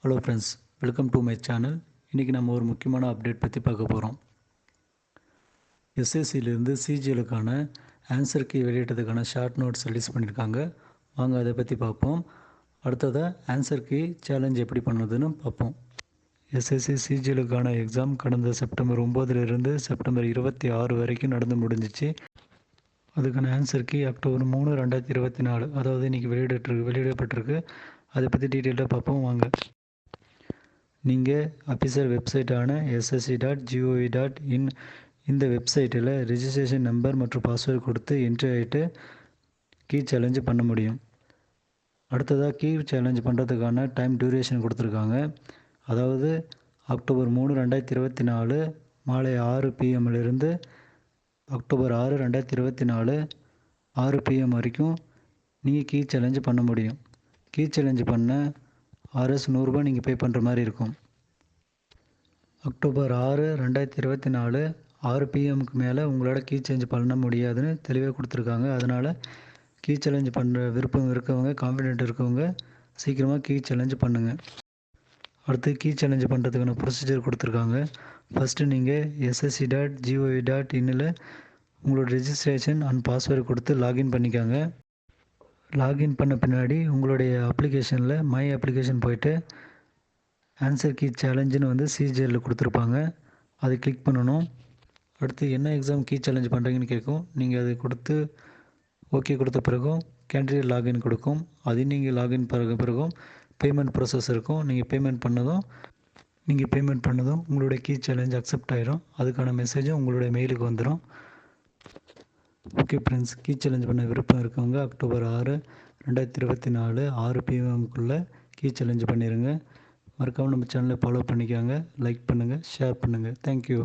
Hello friends, welcome to my channel. இன்றைக்கி நம்ம ஒரு முக்கியமான அப்டேட் பற்றி பார்க்க போகிறோம். எஸ்எஸ்சியிலேருந்து சிஜிஎலுக்கான ஆன்சர் கீ வெளியிட்டதுக்கான ஷார்ட் நோட்ஸ் ரிலீஸ் பண்ணியிருக்காங்க. வாங்க அதை பற்றி பார்ப்போம். அடுத்ததாக ஆன்சர் கீ சேலஞ்ச் எப்படி பண்ணுறதுன்னு பார்ப்போம். எஸ்எஸ்சி சிஜிஎலுக்கான எக்ஸாம் கடந்த செப்டம்பர் 9 செப்டம்பர் 26 வரைக்கும் நடந்து முடிஞ்சிச்சு. அதுக்கான ஆன்சர் கீ அக்டோபர் 3, 2024 அதாவது இன்றைக்கி வெளியிடப்பட்டிருக்கு. அதை பற்றி டீட்டெயிலாக பார்ப்போம் வாங்க. நீங்கள் அஃபிஷியல் வெப்சைட்டான ssc.gov.in இந்த வெப்சைட்டில் ரெஜிஸ்ட்ரேஷன் நம்பர் மற்றும் பாஸ்வேர்டு கொடுத்து என்ட்ரி ஆகிட்டு கீ சேலஞ்சு பண்ண முடியும். அடுத்ததாக கீ சேலஞ்ச் பண்ணுறதுக்கான டைம் டியூரேஷன் கொடுத்துருக்காங்க. அதாவது அக்டோபர் 3, 2024 மாலை 6 PM அக்டோபர் 6, 2024 6 PM வரைக்கும் நீங்கள் கீ சேலஞ்சு பண்ண முடியும். கீ சேலஞ்சு பண்ண Rs 100 நீங்கள் பே பண்ணுற மாதிரி இருக்கும். அக்டோபர் 6, 2024 6 PMக்கு மேலே உங்களால் கீ சேஞ்ச் பண்ண முடியாதுன்னு தெளிவாக கொடுத்துருக்காங்க. அதனால் கீ சேலஞ்ச் பண்ணுற விருப்பம் இருக்கவங்க, கான்ஃபிடென்ட் இருக்கவங்க சீக்கிரமாக கீ சேலஞ்ச் பண்ணுங்கள். அடுத்து கீ சேலஞ்ச் பண்ணுறதுக்கான ப்ரொசீஜர் கொடுத்துருக்காங்க. ஃபஸ்ட்டு நீங்கள் ssc.gov.inல் உங்களோட ரெஜிஸ்ட்ரேஷன் அண்ட் பாஸ்வேர்டு கொடுத்து லாகின் பண்ணிக்காங்க. லாகின் பண்ண பின்னாடி உங்களுடைய அப்ளிகேஷனில் மை அப்ளிகேஷன் போயிட்டு ஆன்சர் கீ சேலஞ்சுன்னு சிஜிஎல்லில் கொடுத்துருப்பாங்க. அதை கிளிக் பண்ணணும். அடுத்து என்ன எக்ஸாம் கீ சேலஞ்ச் பண்ணுறீங்கன்னு கேட்கும். நீங்கள் அதை கொடுத்து ஓகே கொடுத்த பிறகும் கேண்டிடேட் லாகின் கொடுக்கும். அதையும் நீங்கள் லாகின் பிறகும் பேமெண்ட் ப்ராசஸ் இருக்கும். நீங்கள் பேமெண்ட் பண்ணதும் உங்களுடைய கீ சேலஞ்ச் அக்செப்ட் ஆகிடும். அதுக்கான மெசேஜும் உங்களுடைய மெயிலுக்கு வந்துடும். ஓகே ஃப்ரெண்ட்ஸ், கீ சேலஞ்ச் பண்ண விருப்பம் இருக்கவங்க அக்டோபர் 6, 2024 6 PMக்குள்ளே கீ சேலஞ்ச் பண்ணிடுங்க. மறக்காமல் நம்ம சேனலை ஃபாலோ பண்ணிக்கோங்க. லைக் பண்ணுங்கள், ஷேர் பண்ணுங்கள். தேங்க்யூ.